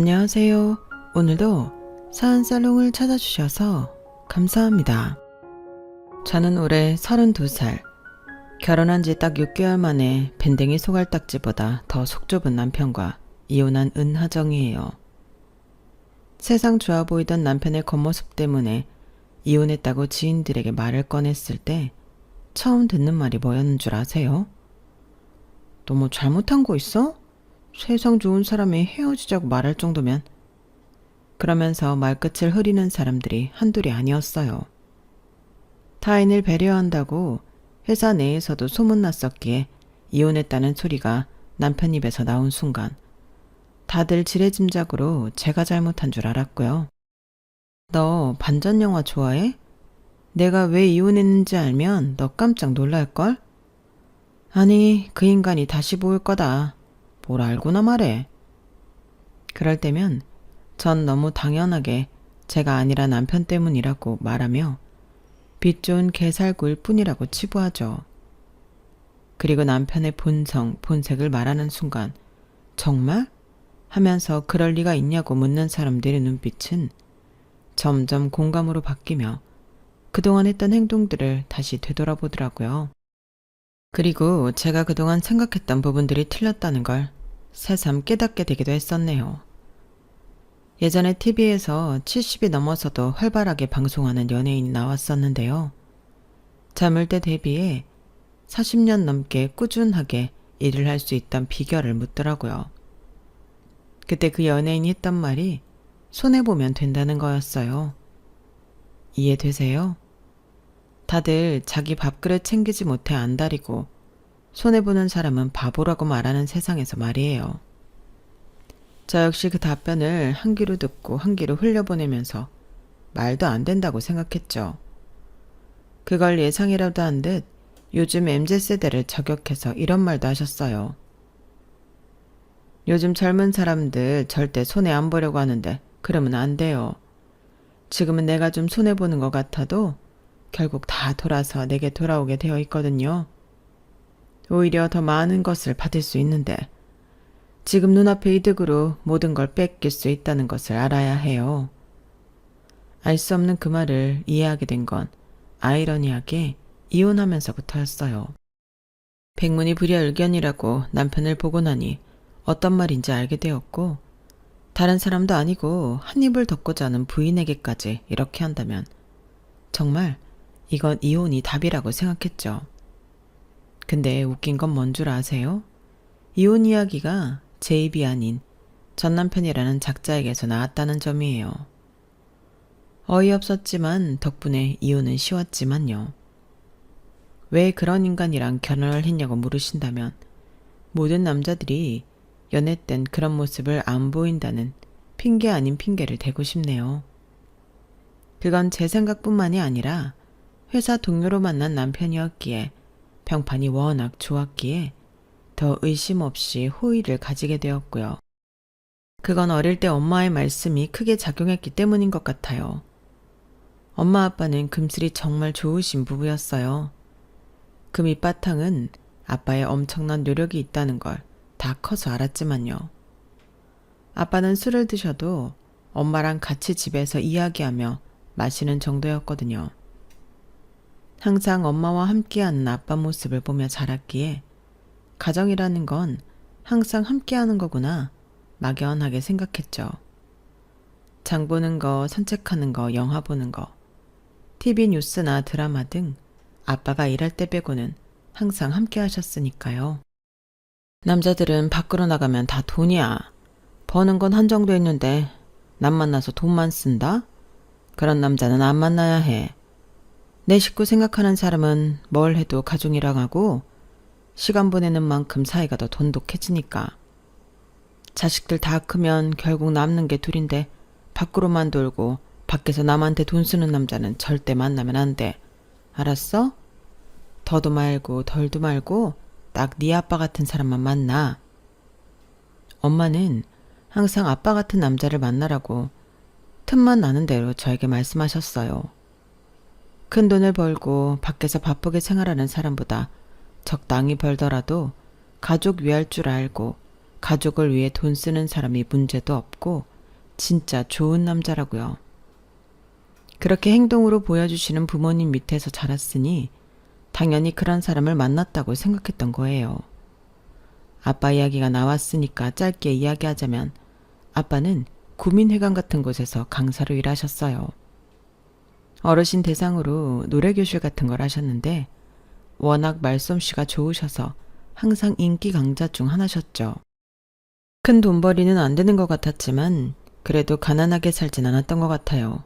안녕하세요. 오늘도 사은살롱을 찾아주셔서 감사합니다. 저는 올해 32살, 결혼한 지 딱 6개월 만에 밴댕이 소갈딱지보다 더 속 좁은 남편과 이혼한 은하정이에요. 세상 좋아 보이던 남편의 겉모습 때문에 이혼했다고 지인들에게 말을 꺼냈을 때 처음 듣는 말이 뭐였는 줄 아세요? 너 뭐 잘못한 거 있어? 세상 좋은 사람이 헤어지자고 말할 정도면. 그러면서 말끝을 흐리는 사람들이 한둘이 아니었어요. 타인을 배려한다고 회사 내에서도 소문났었기에 이혼했다는 소리가 남편 입에서 나온 순간 다들 지레짐작으로 제가 잘못한 줄 알았고요. 너 반전 영화 좋아해? 내가 왜 이혼했는지 알면 너 깜짝 놀랄걸? 아니, 그 인간이 다시 보일 거다. 뭘 알고나 말해. 그럴 때면 전 너무 당연하게 제가 아니라 남편 때문이라고 말하며 빛 좋은 개살구일 뿐이라고 치부하죠. 그리고 남편의 본성, 본색을 말하는 순간 정말? 하면서 그럴 리가 있냐고 묻는 사람들의 눈빛은 점점 공감으로 바뀌며 그동안 했던 행동들을 다시 되돌아보더라고요. 그리고 제가 그동안 생각했던 부분들이 틀렸다는 걸 새삼 깨닫게 되기도 했었네요. 예전에 TV에서 70이 넘어서도 활발하게 방송하는 연예인이 나왔었는데요. 젊을 때 대비해 40년 넘게 꾸준하게 일을 할 수 있던 비결을 묻더라고요. 그때 그 연예인이 했던 말이 손해보면 된다는 거였어요. 이해되세요? 다들 자기 밥그릇 챙기지 못해 안달이고 손해보는 사람은 바보라고 말하는 세상에서 말이에요. 저 역시 그 답변을 한 귀로 듣고 한 귀로 흘려보내면서 말도 안 된다고 생각했죠. 그걸 예상이라도 한 듯 요즘 MZ세대를 저격해서 이런 말도 하셨어요. 요즘 젊은 사람들 절대 손해 안 보려고 하는데 그러면 안 돼요. 지금은 내가 좀 손해보는 것 같아도 결국 다 돌아서 내게 돌아오게 되어 있거든요. 오히려 더 많은 것을 받을 수 있는데 지금 눈앞의 이득으로 모든 걸 뺏길 수 있다는 것을 알아야 해요. 알 수 없는 그 말을 이해하게 된 건 아이러니하게 이혼하면서부터였어요. 백문이 불여일견이라고 남편을 보고 나니 어떤 말인지 알게 되었고 다른 사람도 아니고 한 입을 덮고자 하는 부인에게까지 이렇게 한다면 정말 이건 이혼이 답이라고 생각했죠. 근데 웃긴 건 뭔 줄 아세요? 이혼 이야기가 제 입이 아닌 전 남편이라는 작자에게서 나왔다는 점이에요. 어이없었지만 덕분에 이혼은 쉬웠지만요. 왜 그런 인간이랑 결혼을 했냐고 물으신다면 모든 남자들이 연애 땐 그런 모습을 안 보인다는 핑계 아닌 핑계를 대고 싶네요. 그건 제 생각뿐만이 아니라 회사 동료로 만난 남편이었기에 평판이 워낙 좋았기에 더 의심 없이 호의를 가지게 되었고요. 그건 어릴 때 엄마의 말씀이 크게 작용했기 때문인 것 같아요. 엄마 아빠는 금슬이 정말 좋으신 부부였어요. 그 밑바탕은 아빠의 엄청난 노력이 있다는 걸 다 커서 알았지만요. 아빠는 술을 드셔도 엄마랑 같이 집에서 이야기하며 마시는 정도였거든요. 항상 엄마와 함께하는 아빠 모습을 보며 자랐기에 가정이라는 건 항상 함께하는 거구나 막연하게 생각했죠. 장 보는 거, 산책하는 거, 영화 보는 거, TV 뉴스나 드라마 등 아빠가 일할 때 빼고는 항상 함께 하셨으니까요. 남자들은 밖으로 나가면 다 돈이야. 버는 건 한정돼 있는데 남 만나서 돈만 쓴다? 그런 남자는 안 만나야 해. 내 식구 생각하는 사람은 뭘 해도 가족이랑 하고 시간 보내는 만큼 사이가 더 돈독해지니까. 자식들 다 크면 결국 남는 게 둘인데 밖으로만 돌고 밖에서 남한테 돈 쓰는 남자는 절대 만나면 안 돼. 알았어? 더도 말고 덜도 말고 딱 네 아빠 같은 사람만 만나. 엄마는 항상 아빠 같은 남자를 만나라고 틈만 나는 대로 저에게 말씀하셨어요. 큰 돈을 벌고 밖에서 바쁘게 생활하는 사람보다 적당히 벌더라도 가족 위할 줄 알고 가족을 위해 돈 쓰는 사람이 문제도 없고 진짜 좋은 남자라고요. 그렇게 행동으로 보여주시는 부모님 밑에서 자랐으니 당연히 그런 사람을 만났다고 생각했던 거예요. 아빠 이야기가 나왔으니까 짧게 이야기하자면 아빠는 구민회관 같은 곳에서 강사로 일하셨어요. 어르신 대상으로 노래교실 같은 걸 하셨는데 워낙 말솜씨가 좋으셔서 항상 인기 강자 중 하나셨죠. 큰 돈벌이는 안 되는 것 같았지만 그래도 가난하게 살진 않았던 것 같아요.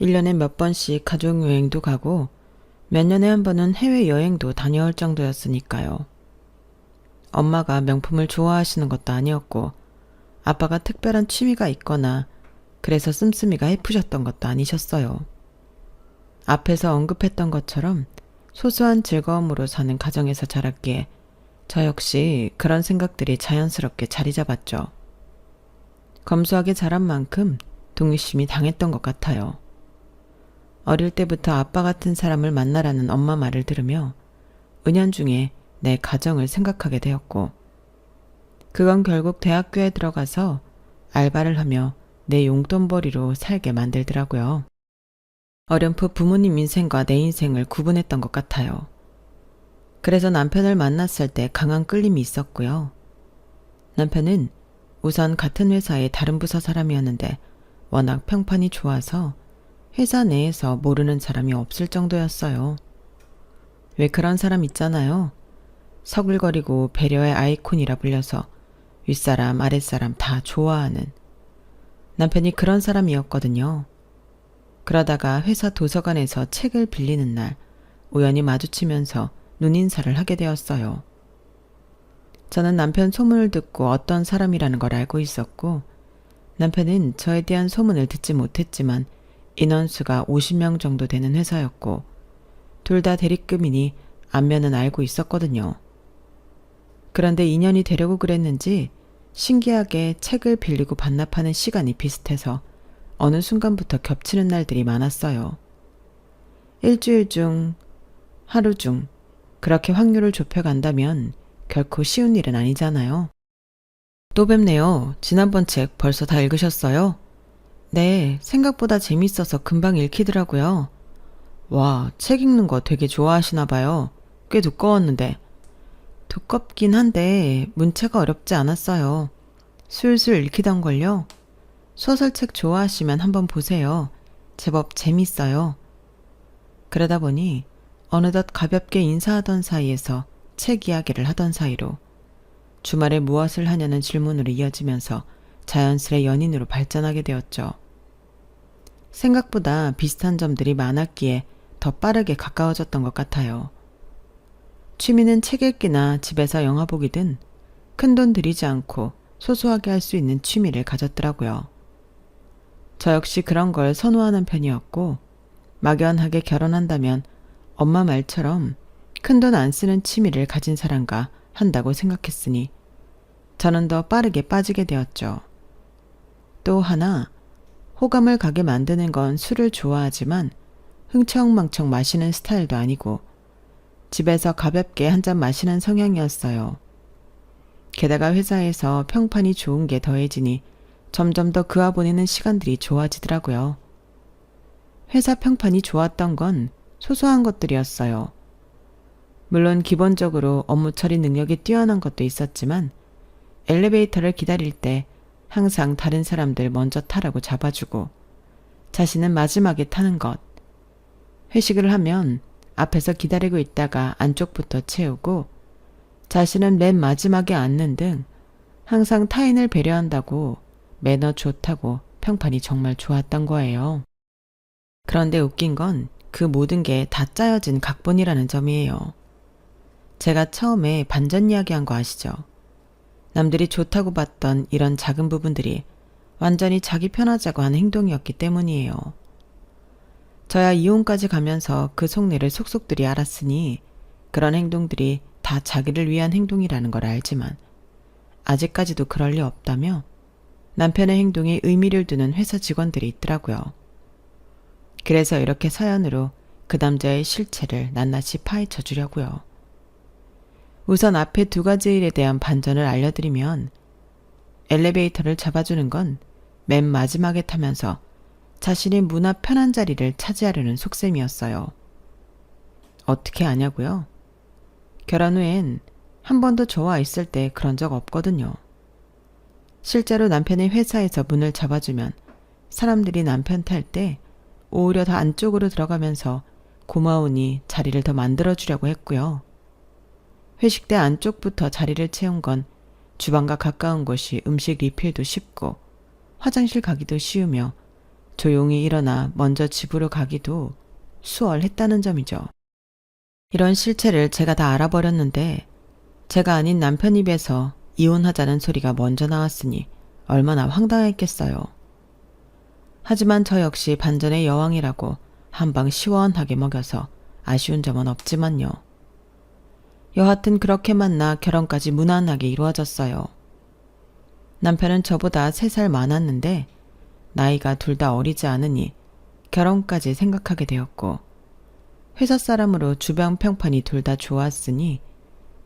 1년에 몇 번씩 가족여행도 가고 몇 년에 한 번은 해외여행도 다녀올 정도였으니까요. 엄마가 명품을 좋아하시는 것도 아니었고 아빠가 특별한 취미가 있거나 그래서 씀씀이가 해프셨던 것도 아니셨어요. 앞에서 언급했던 것처럼 소소한 즐거움으로 사는 가정에서 자랐기에 저 역시 그런 생각들이 자연스럽게 자리 잡았죠. 검소하게 자란 만큼 동요심이 당했던 것 같아요. 어릴 때부터 아빠 같은 사람을 만나라는 엄마 말을 들으며 은연중에 내 가정을 생각하게 되었고 그건 결국 대학교에 들어가서 알바를 하며 내 용돈벌이로 살게 만들더라고요. 어렴풋 부모님 인생과 내 인생을 구분했던 것 같아요. 그래서 남편을 만났을 때 강한 끌림이 있었고요. 남편은 우선 같은 회사의 다른 부서 사람이었는데 워낙 평판이 좋아서 회사 내에서 모르는 사람이 없을 정도였어요. 왜 그런 사람 있잖아요. 서글거리고 배려의 아이콘이라 불려서 윗사람 아랫사람 다 좋아하는. 남편이 그런 사람이었거든요. 그러다가 회사 도서관에서 책을 빌리는 날 우연히 마주치면서 눈인사를 하게 되었어요. 저는 남편 소문을 듣고 어떤 사람이라는 걸 알고 있었고 남편은 저에 대한 소문을 듣지 못했지만 인원수가 50명 정도 되는 회사였고 둘 다 대리급이니 안면은 알고 있었거든요. 그런데 인연이 되려고 그랬는지 신기하게 책을 빌리고 반납하는 시간이 비슷해서 어느 순간부터 겹치는 날들이 많았어요. 일주일 중, 하루 중 그렇게 확률을 좁혀간다면 결코 쉬운 일은 아니잖아요. 또 뵙네요. 지난번 책 벌써 다 읽으셨어요? 네, 생각보다 재밌어서 금방 읽히더라고요. 와, 책 읽는 거 되게 좋아하시나 봐요. 꽤 두꺼웠는데. 두껍긴 한데 문체가 어렵지 않았어요. 술술 읽히던걸요. 소설책 좋아하시면 한번 보세요. 제법 재밌어요. 그러다 보니 어느덧 가볍게 인사하던 사이에서 책 이야기를 하던 사이로 주말에 무엇을 하냐는 질문으로 이어지면서 자연스레 연인으로 발전하게 되었죠. 생각보다 비슷한 점들이 많았기에 더 빠르게 가까워졌던 것 같아요. 취미는 책 읽기나 집에서 영화 보기든 큰돈 들이지 않고 소소하게 할 수 있는 취미를 가졌더라고요. 저 역시 그런 걸 선호하는 편이었고 막연하게 결혼한다면 엄마 말처럼 큰돈 안 쓰는 취미를 가진 사람과 한다고 생각했으니 저는 더 빠르게 빠지게 되었죠. 또 하나, 호감을 가게 만드는 건 술을 좋아하지만 흥청망청 마시는 스타일도 아니고 집에서 가볍게 한 잔 마시는 성향이었어요. 게다가 회사에서 평판이 좋은 게 더해지니 점점 더 그와 보내는 시간들이 좋아지더라고요. 회사 평판이 좋았던 건 소소한 것들이었어요. 물론 기본적으로 업무 처리 능력이 뛰어난 것도 있었지만 엘리베이터를 기다릴 때 항상 다른 사람들 먼저 타라고 잡아주고 자신은 마지막에 타는 것. 회식을 하면 앞에서 기다리고 있다가 안쪽부터 채우고 자신은 맨 마지막에 앉는 등 항상 타인을 배려한다고 매너 좋다고 평판이 정말 좋았던 거예요. 그런데 웃긴 건 그 모든 게 다 짜여진 각본이라는 점이에요. 제가 처음에 반전 이야기한 거 아시죠? 남들이 좋다고 봤던 이런 작은 부분들이 완전히 자기 편하자고 한 행동이었기 때문이에요. 저야 이혼까지 가면서 그 속내를 속속들이 알았으니 그런 행동들이 다 자기를 위한 행동이라는 걸 알지만 아직까지도 그럴 리 없다며 남편의 행동에 의미를 두는 회사 직원들이 있더라고요. 그래서 이렇게 사연으로 그 남자의 실체를 낱낱이 파헤쳐 주려고요. 우선 앞에 두 가지 일에 대한 반전을 알려드리면 엘리베이터를 잡아주는 건 맨 마지막에 타면서 자신이 문 앞 편한 자리를 차지하려는 속셈이었어요. 어떻게 아냐고요? 결혼 후엔 한 번도 저와 있을 때 그런 적 없거든요. 실제로 남편이 회사에서 문을 잡아주면 사람들이 남편 탈 때 오히려 더 안쪽으로 들어가면서 고마우니 자리를 더 만들어주려고 했고요. 회식 때 안쪽부터 자리를 채운 건 주방과 가까운 곳이 음식 리필도 쉽고 화장실 가기도 쉬우며 조용히 일어나 먼저 집으로 가기도 수월했다는 점이죠. 이런 실체를 제가 다 알아버렸는데 제가 아닌 남편 입에서 이혼하자는 소리가 먼저 나왔으니 얼마나 황당했겠어요. 하지만 저 역시 반전의 여왕이라고 한방 시원하게 먹여서 아쉬운 점은 없지만요. 여하튼 그렇게 만나 결혼까지 무난하게 이루어졌어요. 남편은 저보다 3살 많았는데 나이가 둘 다 어리지 않으니 결혼까지 생각하게 되었고 회사 사람으로 주변 평판이 둘 다 좋았으니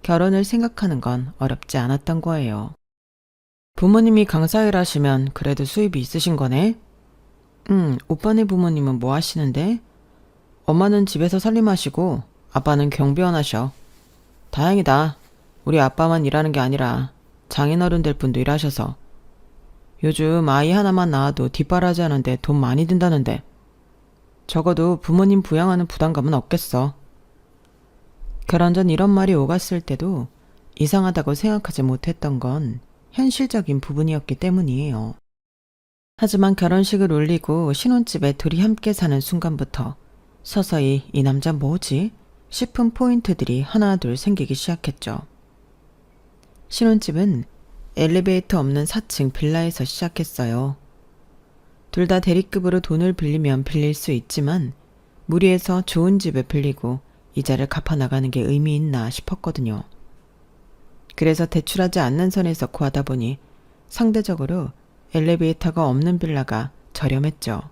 결혼을 생각하는 건 어렵지 않았던 거예요. 부모님이 강사일 하시면 그래도 수입이 있으신 거네? 오빠네 부모님은 뭐 하시는데? 엄마는 집에서 살림하시고 아빠는 경비원 하셔. 다행이다. 우리 아빠만 일하는 게 아니라 장인어른들 분도 일하셔서. 요즘 아이 하나만 낳아도 뒷바라지 하는데 돈 많이 든다는데 적어도 부모님 부양하는 부담감은 없겠어. 결혼 전 이런 말이 오갔을 때도 이상하다고 생각하지 못했던 건 현실적인 부분이었기 때문이에요. 하지만 결혼식을 올리고 신혼집에 둘이 함께 사는 순간부터 서서히 이 남자 뭐지? 싶은 포인트들이 하나둘 생기기 시작했죠. 신혼집은 엘리베이터 없는 4층 빌라에서 시작했어요. 둘 다 대리급으로 돈을 빌리면 빌릴 수 있지만 무리해서 좋은 집을 빌리고 이자를 갚아나가는 게 의미 있나 싶었거든요. 그래서 대출하지 않는 선에서 구하다 보니 상대적으로 엘리베이터가 없는 빌라가 저렴했죠.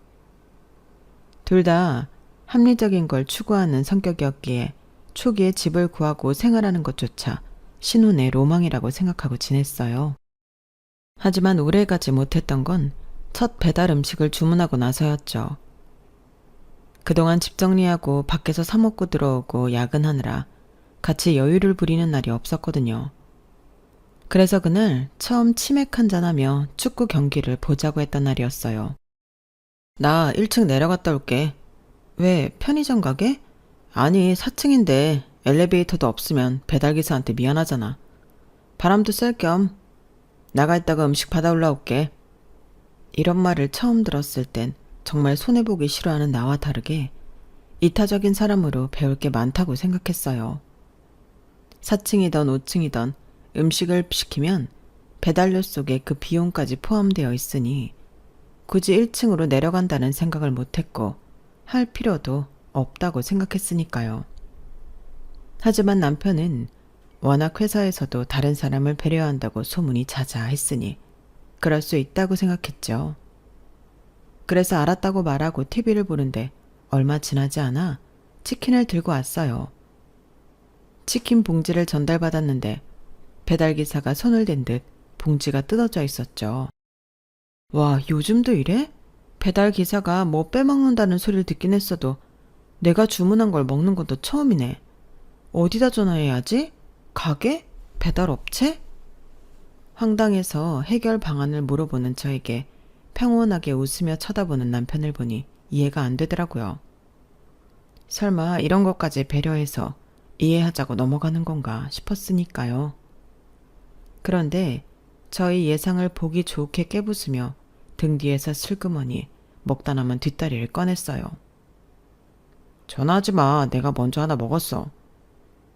둘 다 합리적인 걸 추구하는 성격이었기에 초기에 집을 구하고 생활하는 것조차 신혼의 로망이라고 생각하고 지냈어요. 하지만 오래가지 못했던 건 첫 배달 음식을 주문하고 나서였죠. 그동안 집 정리하고 밖에서 사 먹고 들어오고 야근하느라 같이 여유를 부리는 날이 없었거든요. 그래서 그날 처음 치맥 한잔하며 축구 경기를 보자고 했던 날이었어요. 나 1층 내려갔다 올게. 왜, 편의점 가게? 아니, 4층인데 엘리베이터도 없으면 배달기사한테 미안하잖아. 바람도 쐴 겸 나가 있다가 음식 받아 올라올게. 이런 말을 처음 들었을 땐 정말 손해보기 싫어하는 나와 다르게 이타적인 사람으로 배울 게 많다고 생각했어요. 4층이던 5층이던 음식을 시키면 배달료 속에 그 비용까지 포함되어 있으니 굳이 1층으로 내려간다는 생각을 못했고 할 필요도 없다고 생각했으니까요. 하지만 남편은 워낙 회사에서도 다른 사람을 배려한다고 소문이 자자했으니 그럴 수 있다고 생각했죠. 그래서 알았다고 말하고 TV를 보는데 얼마 지나지 않아 치킨을 들고 왔어요. 치킨 봉지를 전달받았는데 배달기사가 손을 댄 듯 봉지가 뜯어져 있었죠. 와, 요즘도 이래? 배달기사가 뭐 빼먹는다는 소리를 듣긴 했어도 내가 주문한 걸 먹는 것도 처음이네. 어디다 전화해야지? 가게? 배달업체? 황당해서 해결 방안을 물어보는 저에게 평온하게 웃으며 쳐다보는 남편을 보니 이해가 안 되더라고요. 설마 이런 것까지 배려해서 이해하자고 넘어가는 건가 싶었으니까요. 그런데 저희 예상을 보기 좋게 깨부수며 등 뒤에서 슬그머니 먹다 남은 뒷다리를 꺼냈어요. 전화하지 마. 내가 먼저 하나 먹었어.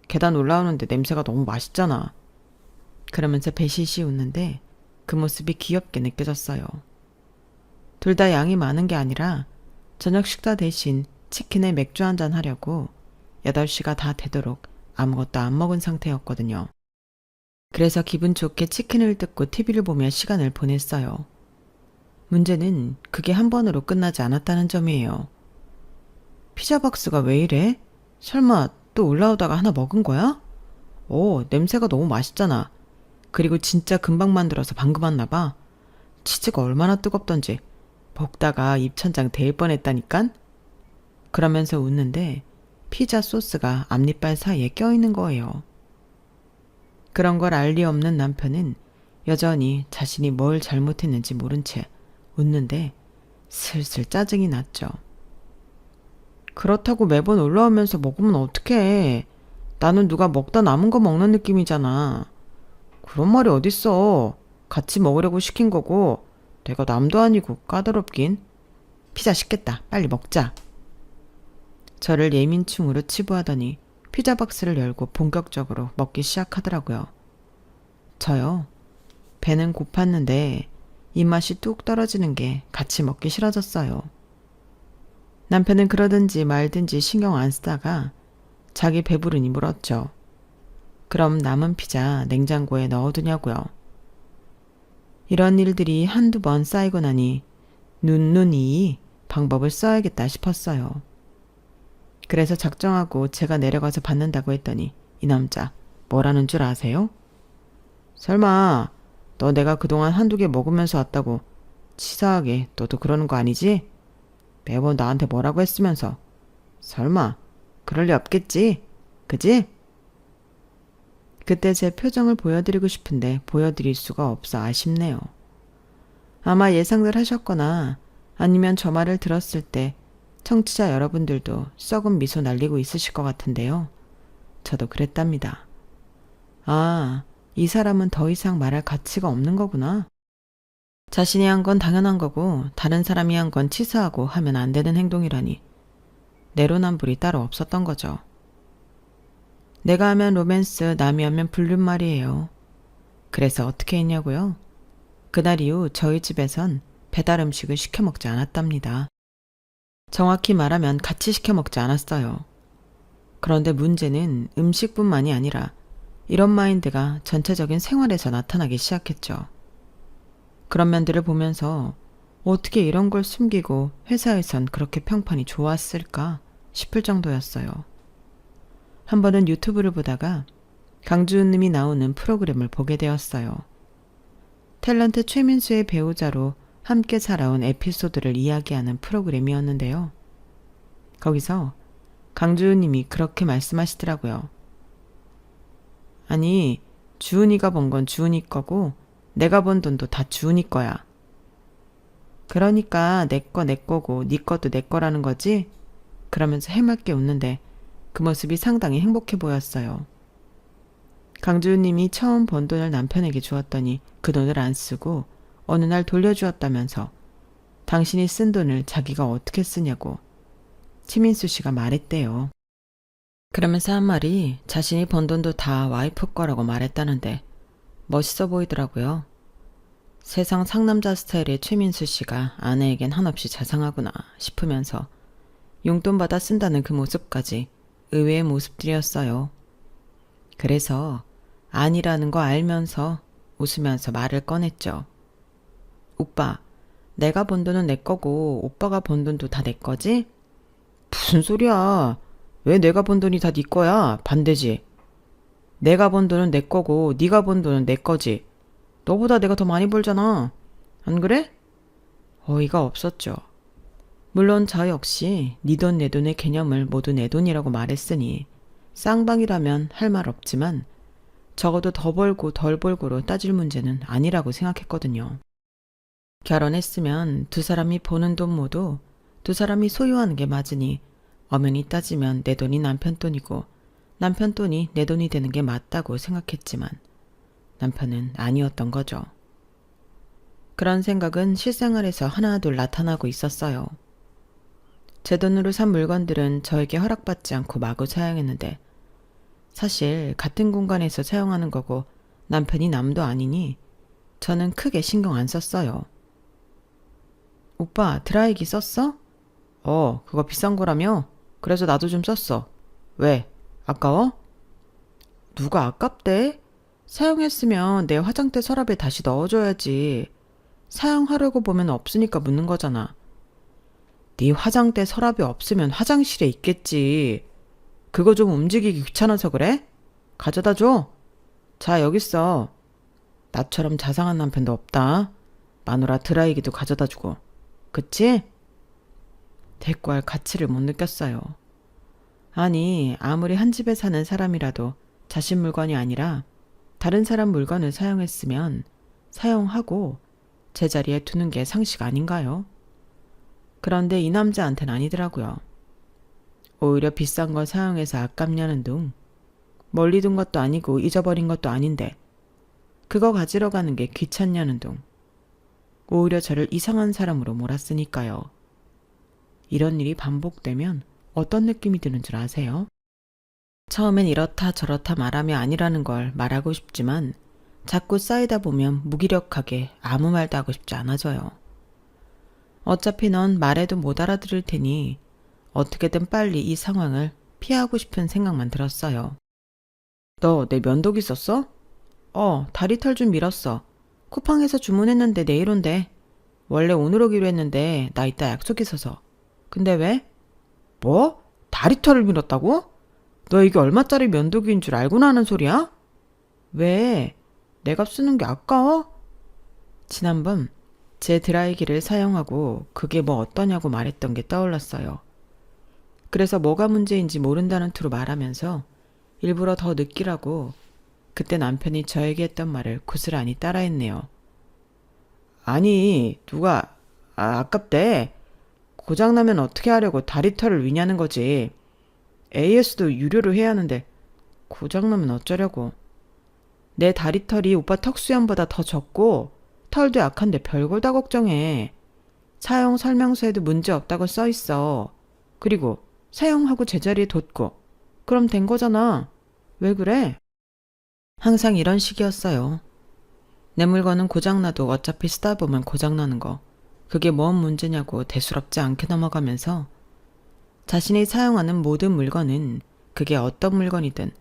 계단 올라오는데 냄새가 너무 맛있잖아. 그러면서 배시시 웃는데 그 모습이 귀엽게 느껴졌어요. 둘 다 양이 많은 게 아니라 저녁 식사 대신 치킨에 맥주 한잔 하려고 8시가 다 되도록 아무것도 안 먹은 상태였거든요. 그래서 기분 좋게 치킨을 뜯고 TV를 보며 시간을 보냈어요. 문제는 그게 한 번으로 끝나지 않았다는 점이에요. 피자 박스가 왜 이래? 설마 또 올라오다가 하나 먹은 거야? 오, 냄새가 너무 맛있잖아. 그리고 진짜 금방 만들어서 방금 왔나 봐. 치즈가 얼마나 뜨겁던지 먹다가 입천장 데일 뻔했다니깐? 그러면서 웃는데 피자 소스가 앞니빨 사이에 껴있는 거예요. 그런 걸 알 리 없는 남편은 여전히 자신이 뭘 잘못했는지 모른 채 웃는데 슬슬 짜증이 났죠. 그렇다고 매번 올라오면서 먹으면 어떡해. 나는 누가 먹다 남은 거 먹는 느낌이잖아. 그런 말이 어딨어. 같이 먹으려고 시킨 거고 내가 남도 아니고 까다롭긴. 피자 시켰다. 빨리 먹자. 저를 예민충으로 치부하더니 피자 박스를 열고 본격적으로 먹기 시작하더라고요. 저요. 배는 고팠는데 입맛이 뚝 떨어지는 게 같이 먹기 싫어졌어요. 남편은 그러든지 말든지 신경 안 쓰다가 자기 배부르니 물었죠. 그럼 남은 피자 냉장고에 넣어두냐고요. 이런 일들이 한두 번 쌓이고 나니 눈이 방법을 써야겠다 싶었어요. 그래서 작정하고 제가 내려가서 받는다고 했더니 이 남자 뭐라는 줄 아세요? 설마 너 내가 그동안 한두 개 먹으면서 왔다고 치사하게 너도 그러는 거 아니지? 매번 나한테 뭐라고 했으면서 설마 그럴 리 없겠지? 그지? 그때 제 표정을 보여드리고 싶은데 보여드릴 수가 없어 아쉽네요. 아마 예상들 하셨거나 아니면 저 말을 들었을 때 청취자 여러분들도 썩은 미소 날리고 있으실 것 같은데요. 저도 그랬답니다. 아, 이 사람은 더 이상 말할 가치가 없는 거구나. 자신이 한 건 당연한 거고 다른 사람이 한 건 치사하고 하면 안 되는 행동이라니 내로남불이 따로 없었던 거죠. 내가 하면 로맨스, 남이 하면 불륜 말이에요. 그래서 어떻게 했냐고요? 그날 이후 저희 집에선 배달 음식을 시켜 먹지 않았답니다. 정확히 말하면 같이 시켜 먹지 않았어요. 그런데 문제는 음식뿐만이 아니라 이런 마인드가 전체적인 생활에서 나타나기 시작했죠. 그런 면들을 보면서 어떻게 이런 걸 숨기고 회사에선 그렇게 평판이 좋았을까 싶을 정도였어요. 한 번은 유튜브를 보다가 강주은 님이 나오는 프로그램을 보게 되었어요. 탤런트 최민수의 배우자로 함께 살아온 에피소드를 이야기하는 프로그램이었는데요. 거기서 강주은 님이 그렇게 말씀하시더라고요. 아니, 주은이가 번 건 주은이 거고 내가 번 돈도 다 주은이 거야. 그러니까 내 거고 네 것도 내 거라는 거지? 그러면서 해맑게 웃는데 그 모습이 상당히 행복해 보였어요. 강주은 님이 처음 번 돈을 남편에게 주었더니 그 돈을 안 쓰고 어느 날 돌려주었다면서 당신이 쓴 돈을 자기가 어떻게 쓰냐고 최민수 씨가 말했대요. 그러면서 한 말이 자신이 번 돈도 다 와이프 거라고 말했다는데 멋있어 보이더라고요. 세상 상남자 스타일의 최민수 씨가 아내에겐 한없이 자상하구나 싶으면서 용돈 받아 쓴다는 그 모습까지 의외의 모습들이었어요. 그래서 아니라는 거 알면서 웃으면서 말을 꺼냈죠. 오빠, 내가 번 돈은 내 거고 오빠가 번 돈도 다 내 거지? 무슨 소리야. 왜 내가 번 돈이 다 네 거야? 반대지. 내가 번 돈은 내 거고 네가 번 돈은 내 거지. 너보다 내가 더 많이 벌잖아. 안 그래? 어이가 없었죠. 물론 저 역시 네 돈 내 돈의 개념을 모두 내 돈이라고 말했으니 쌍방이라면 할 말 없지만 적어도 더 벌고 덜 벌고로 따질 문제는 아니라고 생각했거든요. 결혼했으면 두 사람이 버는 돈 모두 두 사람이 소유하는 게 맞으니 엄연히 따지면 내 돈이 남편 돈이고 남편 돈이 내 돈이 되는 게 맞다고 생각했지만 남편은 아니었던 거죠. 그런 생각은 실생활에서 하나둘 나타나고 있었어요. 제 돈으로 산 물건들은 저에게 허락받지 않고 마구 사용했는데 사실 같은 공간에서 사용하는 거고 남편이 남도 아니니 저는 크게 신경 안 썼어요. 오빠 드라이기 썼어? 그거 비싼 거라며? 그래서 나도 좀 썼어. 왜? 아까워? 누가 아깝대? 사용했으면 내 화장대 서랍에 다시 넣어줘야지. 사용하려고 보면 없으니까 묻는 거잖아. 네 화장대 서랍이 없으면 화장실에 있겠지. 그거 좀 움직이기 귀찮아서 그래? 가져다 줘. 자, 여기 있어. 나처럼 자상한 남편도 없다. 마누라 드라이기도 가져다 주고. 그치? 대꾸할 가치를 못 느꼈어요. 아니, 아무리 한 집에 사는 사람이라도 자신 물건이 아니라 다른 사람 물건을 사용했으면 사용하고 제자리에 두는 게 상식 아닌가요? 그런데 이 남자한테는 아니더라고요. 오히려 비싼 걸 사용해서 아깝냐는 둥. 멀리 둔 것도 아니고 잊어버린 것도 아닌데 그거 가지러 가는 게 귀찮냐는 둥. 오히려 저를 이상한 사람으로 몰았으니까요. 이런 일이 반복되면 어떤 느낌이 드는 줄 아세요? 처음엔 이렇다 저렇다 말하며 아니라는 걸 말하고 싶지만 자꾸 쌓이다 보면 무기력하게 아무 말도 하고 싶지 않아져요. 어차피 넌 말해도 못 알아들을 테니 어떻게든 빨리 이 상황을 피하고 싶은 생각만 들었어요. 너 내 면도기 썼어? 다리털 좀 밀었어. 쿠팡에서 주문했는데 내일 온대. 원래 오늘 오기로 했는데 나 이따 약속 있어서. 근데 왜? 뭐? 다리털을 밀었다고? 너 이게 얼마짜리 면도기인 줄 알고나 하는 소리야? 왜? 내가 쓰는 게 아까워? 지난번 제 드라이기를 사용하고 그게 뭐 어떠냐고 말했던 게 떠올랐어요. 그래서 뭐가 문제인지 모른다는 투로 말하면서 일부러 더 느끼라고 그때 남편이 저에게 했던 말을 고스란히 따라했네요. 아니, 누가 아깝대. 고장나면 어떻게 하려고 다리털을 위냐는 거지. AS도 유료로 해야 하는데 고장나면 어쩌려고. 내 다리털이 오빠 턱수염보다 더 적고 털도 약한데 별걸 다 걱정해. 사용 설명서에도 문제 없다고 써있어. 그리고 사용하고 제자리에 뒀고. 그럼 된 거잖아. 왜 그래? 항상 이런 식이었어요. 내 물건은 고장나도 어차피 쓰다 보면 고장나는 거. 그게 뭔 문제냐고 대수롭지 않게 넘어가면서 자신이 사용하는 모든 물건은 그게 어떤 물건이든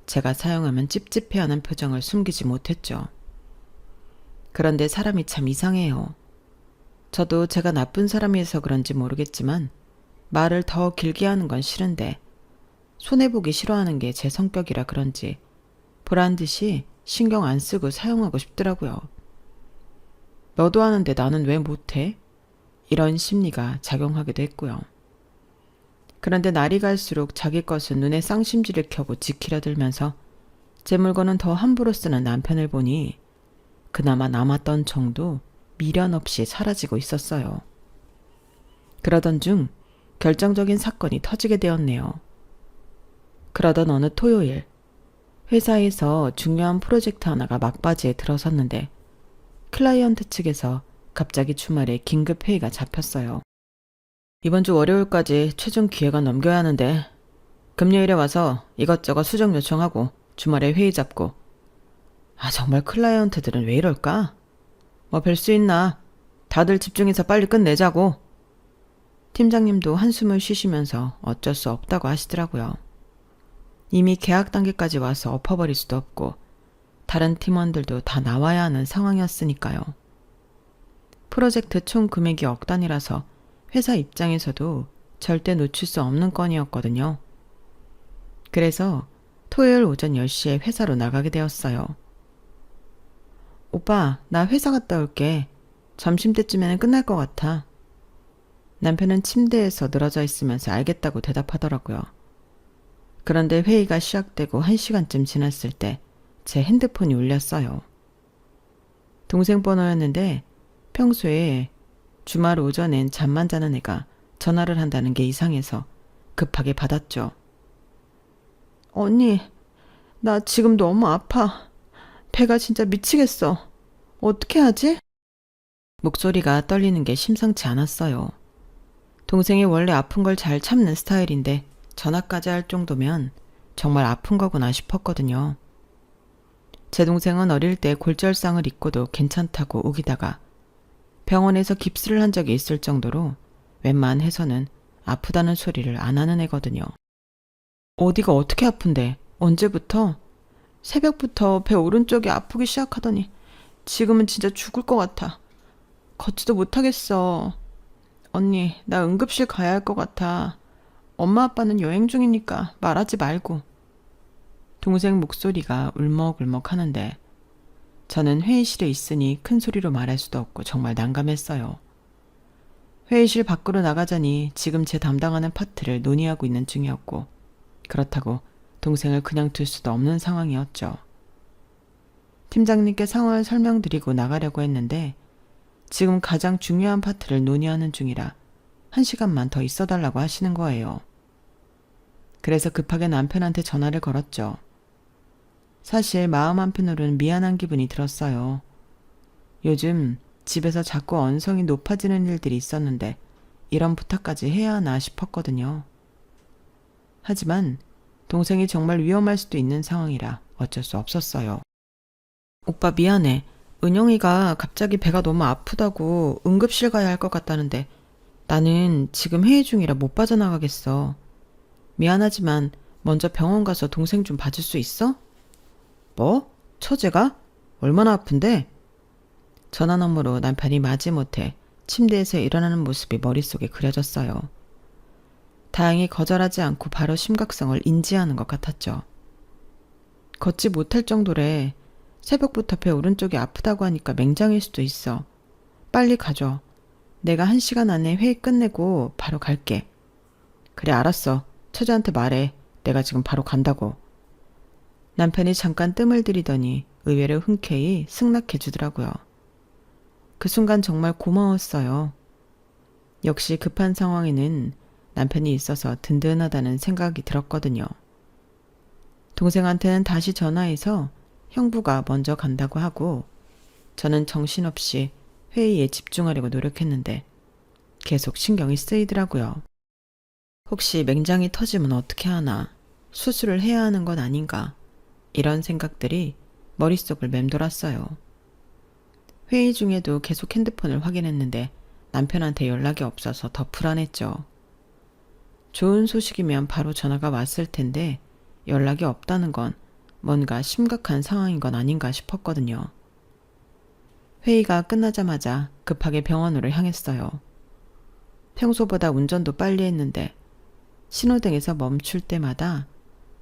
제가 사용하면 찝찝해하는 표정을 숨기지 못했죠. 그런데 사람이 참 이상해요. 저도 제가 나쁜 사람이어서 그런지 모르겠지만 말을 더 길게 하는 건 싫은데 손해보기 싫어하는 게 제 성격이라 그런지 보란 듯이 신경 안 쓰고 사용하고 싶더라고요. 너도 하는데 나는 왜 못해? 이런 심리가 작용하기도 했고요. 그런데 날이 갈수록 자기 것은 눈에 쌍심지를 켜고 지키려 들면서 제 물건은 더 함부로 쓰는 남편을 보니 그나마 남았던 정도 미련 없이 사라지고 있었어요. 그러던 중 결정적인 사건이 터지게 되었네요. 그러던 어느 토요일, 회사에서 중요한 프로젝트 하나가 막바지에 들어섰는데 클라이언트 측에서 갑자기 주말에 긴급 회의가 잡혔어요. 이번 주 월요일까지 최종 기획안 넘겨야 하는데 금요일에 와서 이것저것 수정 요청하고 주말에 회의 잡고. 정말 클라이언트들은 왜 이럴까? 뭐 별 수 있나? 다들 집중해서 빨리 끝내자고. 팀장님도 한숨을 쉬시면서 어쩔 수 없다고 하시더라고요. 이미 계약 단계까지 와서 엎어버릴 수도 없고 다른 팀원들도 다 나와야 하는 상황이었으니까요. 프로젝트 총 금액이 억 단위라서 회사 입장에서도 절대 놓칠 수 없는 건이었거든요. 그래서 토요일 오전 10시에 회사로 나가게 되었어요. 오빠, 나 회사 갔다 올게. 점심때쯤에는 끝날 것 같아. 남편은 침대에서 늘어져 있으면서 알겠다고 대답하더라고요. 그런데 회의가 시작되고 1시간쯤 지났을 때 제 핸드폰이 울렸어요. 동생 번호였는데 평소에 주말 오전엔 잠만 자는 애가 전화를 한다는 게 이상해서 급하게 받았죠. 언니, 나 지금 너무 아파. 배가 진짜 미치겠어. 어떻게 하지? 목소리가 떨리는 게 심상치 않았어요. 동생이 원래 아픈 걸 잘 참는 스타일인데 전화까지 할 정도면 정말 아픈 거구나 싶었거든요. 제 동생은 어릴 때 골절상을 입고도 괜찮다고 우기다가 병원에서 깁스를 한 적이 있을 정도로 웬만해서는 아프다는 소리를 안 하는 애거든요. 어디가 어떻게 아픈데? 언제부터? 새벽부터 배 오른쪽이 아프기 시작하더니 지금은 진짜 죽을 것 같아. 걷지도 못하겠어. 언니, 나 응급실 가야 할 것 같아. 엄마 아빠는 여행 중이니까 말하지 말고. 동생 목소리가 울먹울먹 하는데 저는 회의실에 있으니 큰 소리로 말할 수도 없고 정말 난감했어요. 회의실 밖으로 나가자니 지금 제 담당하는 파트를 논의하고 있는 중이었고 그렇다고 동생을 그냥 둘 수도 없는 상황이었죠. 팀장님께 상황을 설명드리고 나가려고 했는데 지금 가장 중요한 파트를 논의하는 중이라 1시간만 더 있어달라고 하시는 거예요. 그래서 급하게 남편한테 전화를 걸었죠. 사실 마음 한편으로는 미안한 기분이 들었어요. 요즘 집에서 자꾸 언성이 높아지는 일들이 있었는데 이런 부탁까지 해야 하나 싶었거든요. 하지만 동생이 정말 위험할 수도 있는 상황이라 어쩔 수 없었어요. 오빠 미안해. 은영이가 갑자기 배가 너무 아프다고 응급실 가야 할 것 같다는데 나는 지금 회의 중이라 못 빠져나가겠어. 미안하지만 먼저 병원 가서 동생 좀 봐줄 수 있어? 뭐? 처제가? 얼마나 아픈데? 전화 너머로 남편이 마지못해 침대에서 일어나는 모습이 머릿속에 그려졌어요. 다행히 거절하지 않고 바로 심각성을 인지하는 것 같았죠. 걷지 못할 정도래. 새벽부터 배 오른쪽이 아프다고 하니까 맹장일 수도 있어. 빨리 가줘. 내가 1시간 안에 회의 끝내고 바로 갈게. 그래 알았어. 처제한테 말해. 내가 지금 바로 간다고. 남편이 잠깐 뜸을 들이더니 의외로 흔쾌히 승낙해 주더라고요. 그 순간 정말 고마웠어요. 역시 급한 상황에는 남편이 있어서 든든하다는 생각이 들었거든요. 동생한테는 다시 전화해서 형부가 먼저 간다고 하고 저는 정신없이 회의에 집중하려고 노력했는데 계속 신경이 쓰이더라고요. 혹시 맹장이 터지면 어떻게 하나? 수술을 해야 하는 건 아닌가? 이런 생각들이 머릿속을 맴돌았어요. 회의 중에도 계속 핸드폰을 확인했는데 남편한테 연락이 없어서 더 불안했죠. 좋은 소식이면 바로 전화가 왔을 텐데 연락이 없다는 건 뭔가 심각한 상황인 건 아닌가 싶었거든요. 회의가 끝나자마자 급하게 병원으로 향했어요. 평소보다 운전도 빨리 했는데 신호등에서 멈출 때마다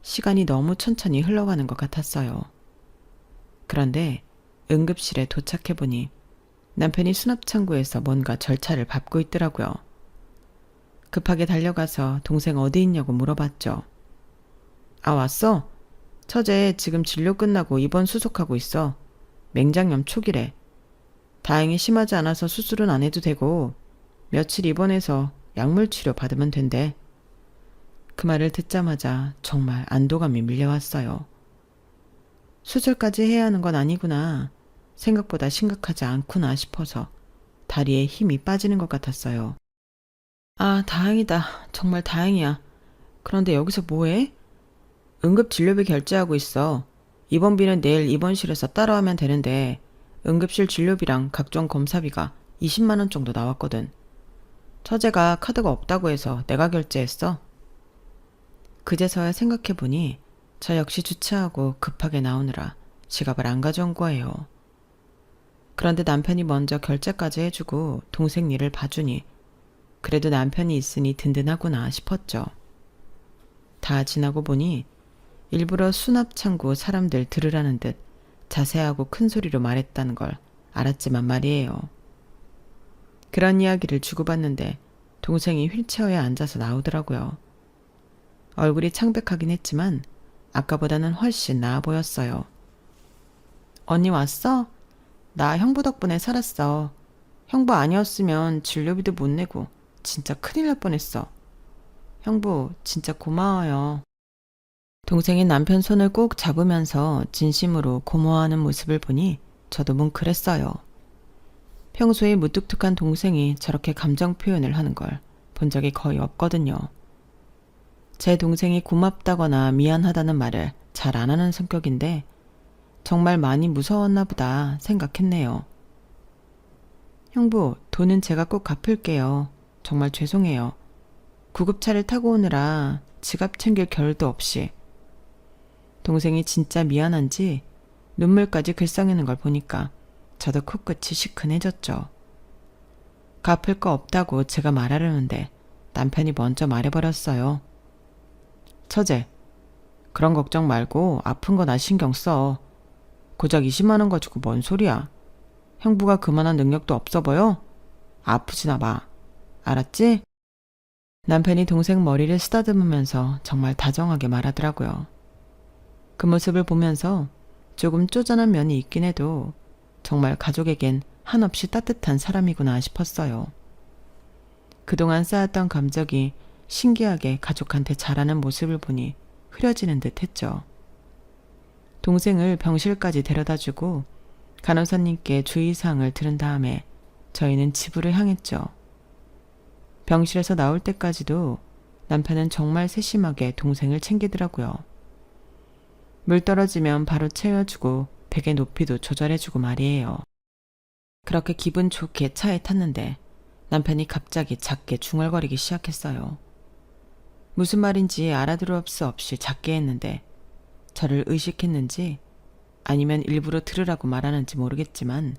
시간이 너무 천천히 흘러가는 것 같았어요. 그런데 응급실에 도착해보니 남편이 수납창고에서 뭔가 절차를 밟고 있더라고요. 급하게 달려가서 동생 어디 있냐고 물어봤죠. 아, 왔어? 처제 지금 진료 끝나고 입원 수속하고 있어. 맹장염 초기래. 다행히 심하지 않아서 수술은 안 해도 되고 며칠 입원해서 약물 치료 받으면 된대. 그 말을 듣자마자 정말 안도감이 밀려왔어요. 수술까지 해야 하는 건 아니구나. 생각보다 심각하지 않구나 싶어서 다리에 힘이 빠지는 것 같았어요. 아, 다행이다. 정말 다행이야. 그런데 여기서 뭐해? 응급진료비 결제하고 있어. 입원비는 내일 입원실에서 따로 하면 되는데 응급실 진료비랑 각종 검사비가 20만 원 정도 나왔거든. 처제가 카드가 없다고 해서 내가 결제했어. 그제서야 생각해보니 저 역시 주차하고 급하게 나오느라 지갑을 안 가져온 거예요. 그런데 남편이 먼저 결제까지 해주고 동생 일을 봐주니 그래도 남편이 있으니 든든하구나 싶었죠. 다 지나고 보니 일부러 수납창고 사람들 들으라는 듯 자세하고 큰 소리로 말했다는 걸 알았지만 말이에요. 그런 이야기를 주고받는데 동생이 휠체어에 앉아서 나오더라고요. 얼굴이 창백하긴 했지만 아까보다는 훨씬 나아 보였어요. 언니 왔어? 나 형부 덕분에 살았어. 형부 아니었으면 진료비도 못 내고 진짜 큰일 날 뻔했어. 형부 진짜 고마워요. 동생이 남편 손을 꼭 잡으면서 진심으로 고마워하는 모습을 보니 저도 뭉클했어요. 평소에 무뚝뚝한 동생이 저렇게 감정 표현을 하는 걸 본 적이 거의 없거든요. 제 동생이 고맙다거나 미안하다는 말을 잘 안 하는 성격인데 정말 많이 무서웠나 보다 생각했네요. 형부, 돈은 제가 꼭 갚을게요. 정말 죄송해요. 구급차를 타고 오느라 지갑 챙길 겨를도 없이. 동생이 진짜 미안한지 눈물까지 글썽이는 걸 보니까 저도 코끝이 시큰해졌죠. 갚을 거 없다고 제가 말하려는데 남편이 먼저 말해버렸어요. 처제, 그런 걱정 말고 아픈 거 나 신경 써. 고작 20만 원 가지고 뭔 소리야. 형부가 그만한 능력도 없어 보여? 아프지나 마. 알았지? 남편이 동생 머리를 쓰다듬으면서 정말 다정하게 말하더라고요. 그 모습을 보면서 조금 쪼잔한 면이 있긴 해도 정말 가족에겐 한없이 따뜻한 사람이구나 싶었어요. 그동안 쌓았던 감정이 신기하게 가족한테 잘하는 모습을 보니 흐려지는 듯 했죠. 동생을 병실까지 데려다주고 간호사님께 주의사항을 들은 다음에 저희는 집으로 향했죠. 병실에서 나올 때까지도 남편은 정말 세심하게 동생을 챙기더라고요. 물 떨어지면 바로 채워주고 베개 높이도 조절해주고 말이에요. 그렇게 기분 좋게 차에 탔는데 남편이 갑자기 작게 중얼거리기 시작했어요. 무슨 말인지 알아들을 수 없이 작게 했는데 저를 의식했는지 아니면 일부러 들으라고 말하는지 모르겠지만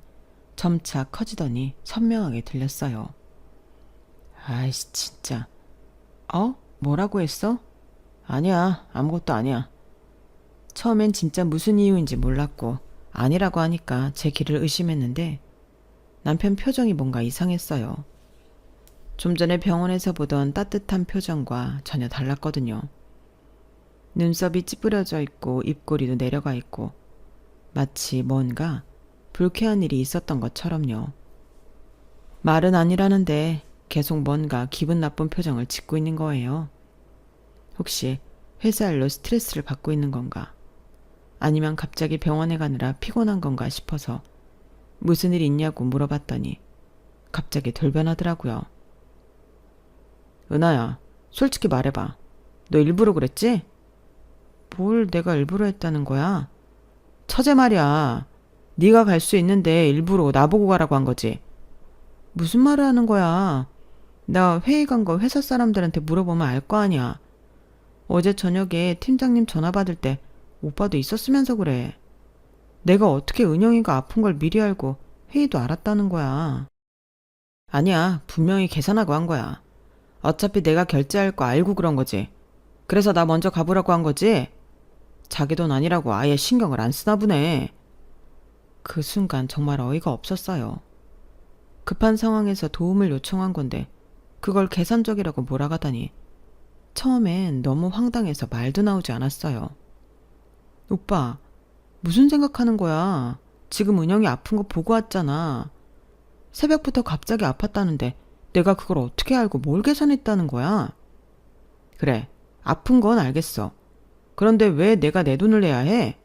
점차 커지더니 선명하게 들렸어요. 아이씨 진짜. 뭐라고 했어? 아니야, 아무것도 아니야. 처음엔 진짜 무슨 이유인지 몰랐고 아니라고 하니까 제 귀를 의심했는데 남편 표정이 뭔가 이상했어요. 좀 전에 병원에서 보던 따뜻한 표정과 전혀 달랐거든요. 눈썹이 찌푸려져 있고 입꼬리도 내려가 있고 마치 뭔가 불쾌한 일이 있었던 것처럼요. 말은 아니라는데 계속 뭔가 기분 나쁜 표정을 짓고 있는 거예요. 혹시 회사 일로 스트레스를 받고 있는 건가? 아니면 갑자기 병원에 가느라 피곤한 건가 싶어서 무슨 일 있냐고 물어봤더니 갑자기 돌변하더라고요. 은하야, 솔직히 말해봐. 너 일부러 그랬지? 뭘 내가 일부러 했다는 거야? 처제 말이야. 네가 갈 수 있는데 일부러 나보고 가라고 한 거지. 무슨 말을 하는 거야? 나 회의 간 거 회사 사람들한테 물어보면 알 거 아니야. 어제 저녁에 팀장님 전화 받을 때 오빠도 있었으면서 그래. 내가 어떻게 은영이가 아픈 걸 미리 알고 회의도 알았다는 거야. 아니야, 분명히 계산하고 한 거야. 어차피 내가 결제할 거 알고 그런 거지. 그래서 나 먼저 가보라고 한 거지? 자기 돈 아니라고 아예 신경을 안 쓰나 보네. 그 순간 정말 어이가 없었어요. 급한 상황에서 도움을 요청한 건데 그걸 계산적이라고 몰아가다니 처음엔 너무 황당해서 말도 나오지 않았어요. 오빠, 무슨 생각하는 거야? 지금 은영이 아픈 거 보고 왔잖아. 새벽부터 갑자기 아팠다는데 내가 그걸 어떻게 알고 뭘 계산했다는 거야? 그래, 아픈 건 알겠어. 그런데 왜 내가 내 돈을 내야 해?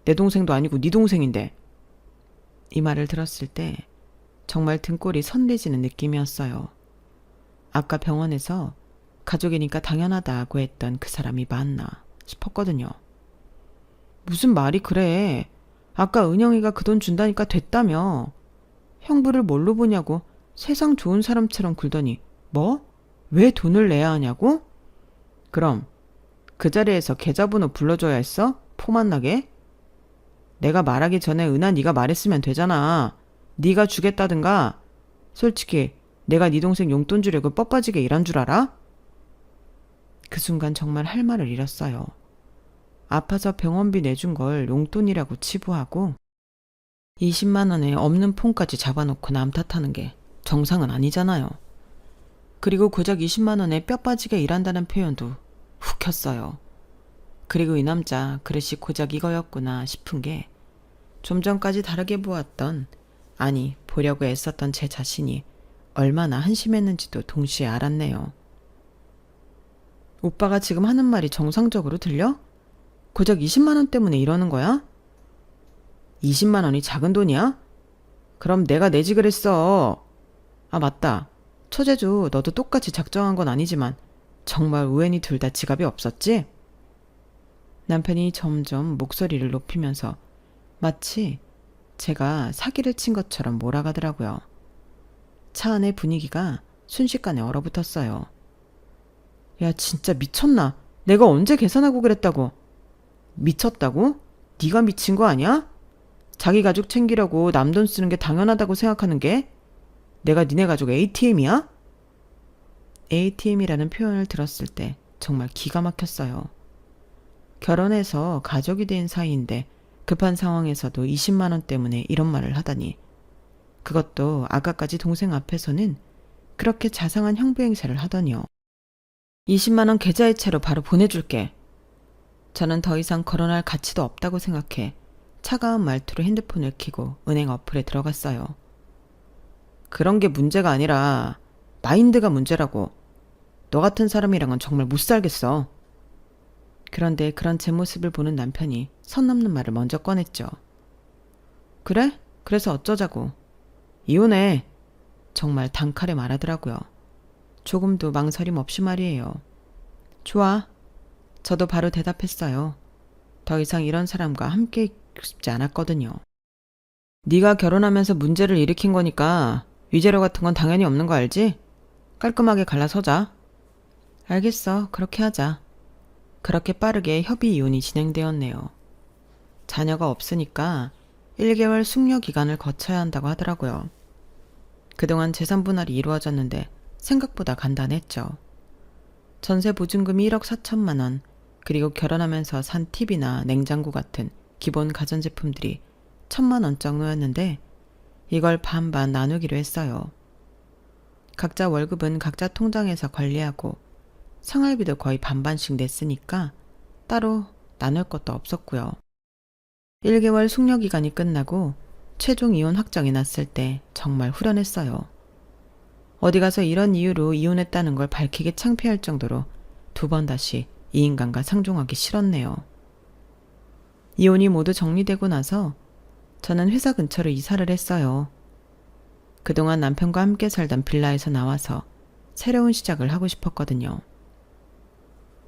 내 동생도 아니고 네 동생인데. 이 말을 들었을 때 정말 등골이 선래지는 느낌이었어요. 아까 병원에서 가족이니까 당연하다고 했던 그 사람이 맞나 싶었거든요. 무슨 말이 그래. 아까 은영이가 그 돈 준다니까 됐다며. 형부를 뭘로 보냐고 세상 좋은 사람처럼 굴더니 뭐? 왜 돈을 내야 하냐고? 그럼 그 자리에서 계좌번호 불러줘야 했어? 포만 나게? 내가 말하기 전에 은하 네가 말했으면 되잖아. 네가 주겠다든가. 솔직히 내가 네 동생 용돈 주려고 뻣빠지게 일한 줄 알아? 그 순간 정말 할 말을 잃었어요. 아파서 병원비 내준 걸 용돈이라고 치부하고 20만 원에 없는 폰까지 잡아놓고 남 탓하는 게 정상은 아니잖아요. 그리고 고작 20만 원에 뼈 빠지게 일한다는 표현도 훅 혔어요. 그리고 이 남자 그릇이 고작 이거였구나 싶은 게 좀 전까지 다르게 보았던, 아니 보려고 애썼던 제 자신이 얼마나 한심했는지도 동시에 알았네요. 오빠가 지금 하는 말이 정상적으로 들려? 고작 20만 원 때문에 이러는 거야? 20만 원이 작은 돈이야? 그럼 내가 내지 그랬어. 아 맞다. 처제주 너도 똑같이 작정한 건 아니지만 정말 우연히 둘 다 지갑이 없었지? 남편이 점점 목소리를 높이면서 마치 제가 사기를 친 것처럼 몰아가더라고요. 차 안의 분위기가 순식간에 얼어붙었어요. 야 진짜 미쳤나? 내가 언제 계산하고 그랬다고? 미쳤다고? 네가 미친 거 아니야? 자기 가족 챙기려고 남 돈 쓰는 게 당연하다고 생각하는 게? 내가 니네 가족 ATM이야? ATM이라는 표현을 들었을 때 정말 기가 막혔어요. 결혼해서 가족이 된 사이인데 급한 상황에서도 20만 원 때문에 이런 말을 하다니. 그것도 아까까지 동생 앞에서는 그렇게 자상한 형부 행세를 하더니요. 20만 원 계좌이체로 바로 보내줄게. 저는 더 이상 거론할 가치도 없다고 생각해 차가운 말투로 핸드폰을 켜고 은행 어플에 들어갔어요. 그런 게 문제가 아니라 마인드가 문제라고. 너 같은 사람이랑은 정말 못 살겠어. 그런데 그런 제 모습을 보는 남편이 선 넘는 말을 먼저 꺼냈죠. 그래? 그래서 어쩌자고. 이혼해. 정말 단칼에 말하더라고요. 조금도 망설임 없이 말이에요. 좋아. 저도 바로 대답했어요. 더 이상 이런 사람과 함께 있고 싶지 않았거든요. 네가 결혼하면서 문제를 일으킨 거니까 위자료 같은 건 당연히 없는 거 알지? 깔끔하게 갈라서자. 알겠어. 그렇게 하자. 그렇게 빠르게 협의 이혼이 진행되었네요. 자녀가 없으니까 1개월 숙려 기간을 거쳐야 한다고 하더라고요. 그동안 재산 분할이 이루어졌는데 생각보다 간단했죠. 전세 보증금이 1억 4천만 원, 그리고 결혼하면서 산 TV나 냉장고 같은 기본 가전제품들이 1,000만 원 정도였는데 이걸 반반 나누기로 했어요. 각자 월급은 각자 통장에서 관리하고 생활비도 거의 반반씩 냈으니까 따로 나눌 것도 없었고요. 1개월 숙려기간이 끝나고 최종 이혼 확정이 났을 때 정말 후련했어요. 어디 가서 이런 이유로 이혼했다는 걸 밝히기 창피할 정도로 2번 다시 이 인간과 상종하기 싫었네요. 이혼이 모두 정리되고 나서 저는 회사 근처로 이사를 했어요. 그동안 남편과 함께 살던 빌라에서 나와서 새로운 시작을 하고 싶었거든요.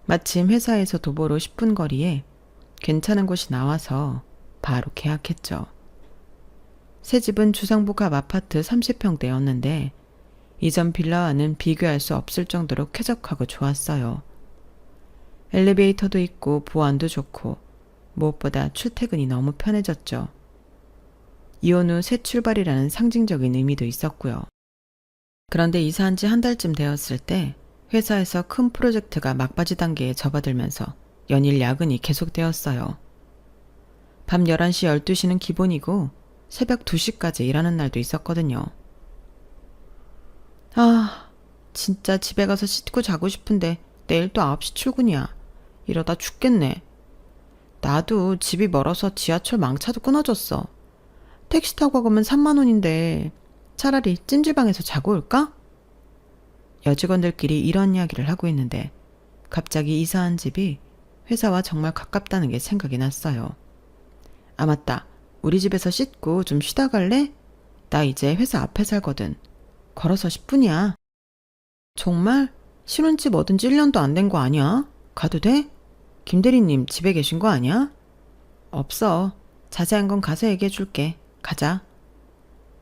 마침 회사에서 도보로 10분 거리에 괜찮은 곳이 나와서 바로 계약했죠. 새 집은 주상복합 아파트 30평대였는데 이전 빌라와는 비교할 수 없을 정도로 쾌적하고 좋았어요. 엘리베이터도 있고 보안도 좋고 무엇보다 출퇴근이 너무 편해졌죠. 이혼 후 새 출발이라는 상징적인 의미도 있었고요. 그런데 이사한 지 한 달쯤 되었을 때 회사에서 큰 프로젝트가 막바지 단계에 접어들면서 연일 야근이 계속되었어요. 밤 11시, 12시는 기본이고 새벽 2시까지 일하는 날도 있었거든요. 아, 진짜 집에 가서 씻고 자고 싶은데 내일 또 9시 출근이야. 이러다 죽겠네. 나도 집이 멀어서 지하철 망차도 끊어졌어. 택시 타고 가면 3만 원인데 차라리 찜질방에서 자고 올까? 여직원들끼리 이런 이야기를 하고 있는데 갑자기 이사한 집이 회사와 정말 가깝다는 게 생각이 났어요. 아, 맞다. 우리 집에서 씻고 좀 쉬다 갈래? 나 이제 회사 앞에 살거든. 걸어서 10분이야. 정말? 신혼 지 뭐든지 1년도 안 된 거 아니야? 가도 돼? 김 대리님 집에 계신 거 아니야? 없어. 자세한 건 가서 얘기해 줄게. 가자.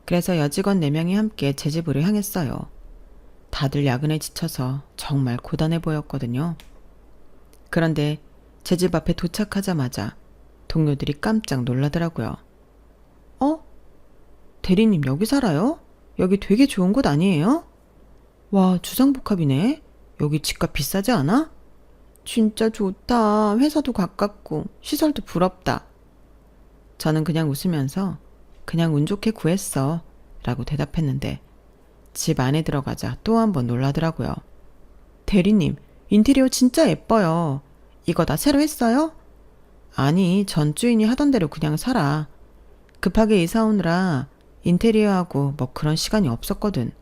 그래서 여직원 4명이 함께 제 집으로 향했어요. 다들 야근에 지쳐서 정말 고단해 보였거든요. 그런데 제 집 앞에 도착하자마자 동료들이 깜짝 놀라더라고요. 어? 대리님 여기 살아요? 여기 되게 좋은 곳 아니에요? 와, 주상복합이네. 여기 집값 비싸지 않아? 진짜 좋다. 회사도 가깝고 시설도 부럽다. 저는 그냥 웃으면서 그냥 운 좋게 구했어 라고 대답했는데 집 안에 들어가자 또 한 번 놀라더라고요. 대리님, 인테리어 진짜 예뻐요. 이거 다 새로 했어요? 아니, 전 주인이 하던 대로 그냥 살아. 급하게 이사 오느라 인테리어하고 뭐 그런 시간이 없었거든.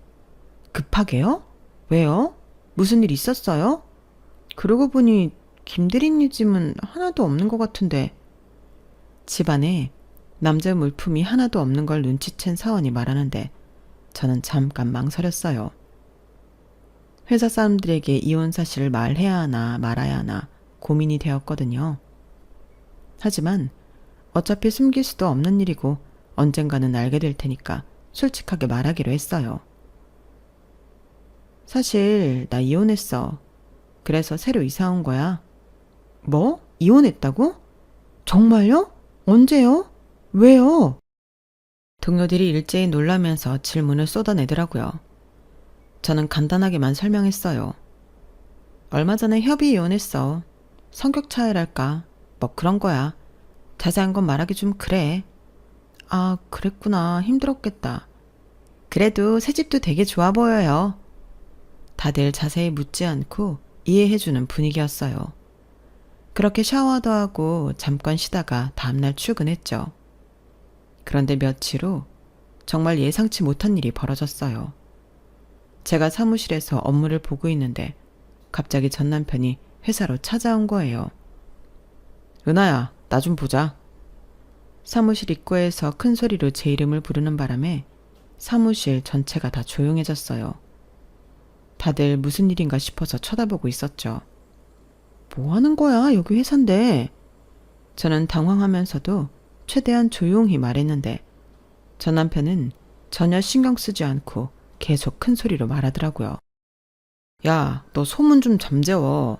급하게요? 왜요? 무슨 일 있었어요? 그러고 보니 김대리님 집은 하나도 없는 것 같은데. 집안에 남자 물품이 하나도 없는 걸 눈치챈 사원이 말하는데 저는 잠깐 망설였어요. 회사 사람들에게 이혼 사실을 말해야 하나 말아야 하나 고민이 되었거든요. 하지만 어차피 숨길 수도 없는 일이고 언젠가는 알게 될 테니까 솔직하게 말하기로 했어요. 사실 나 이혼했어. 그래서 새로 이사 온 거야. 뭐? 이혼했다고? 정말요? 언제요? 왜요? 동료들이 일제히 놀라면서 질문을 쏟아내더라고요. 저는 간단하게만 설명했어요. 얼마 전에 협의 이혼했어. 성격 차이랄까. 뭐 그런 거야. 자세한 건 말하기 좀 그래. 아, 그랬구나. 힘들었겠다. 그래도 새 집도 되게 좋아 보여요. 다들 자세히 묻지 않고 이해해주는 분위기였어요. 그렇게 샤워도 하고 잠깐 쉬다가 다음날 출근했죠. 그런데 며칠 후 정말 예상치 못한 일이 벌어졌어요. 제가 사무실에서 업무를 보고 있는데 갑자기 전 남편이 회사로 찾아온 거예요. 은하야, 나 좀 보자. 사무실 입구에서 큰 소리로 제 이름을 부르는 바람에 사무실 전체가 다 조용해졌어요. 다들 무슨 일인가 싶어서 쳐다보고 있었죠. 뭐 하는 거야? 여기 회사인데. 저는 당황하면서도 최대한 조용히 말했는데 전 남편은 전혀 신경 쓰지 않고 계속 큰 소리로 말하더라고요. 야, 너 소문 좀 잠재워.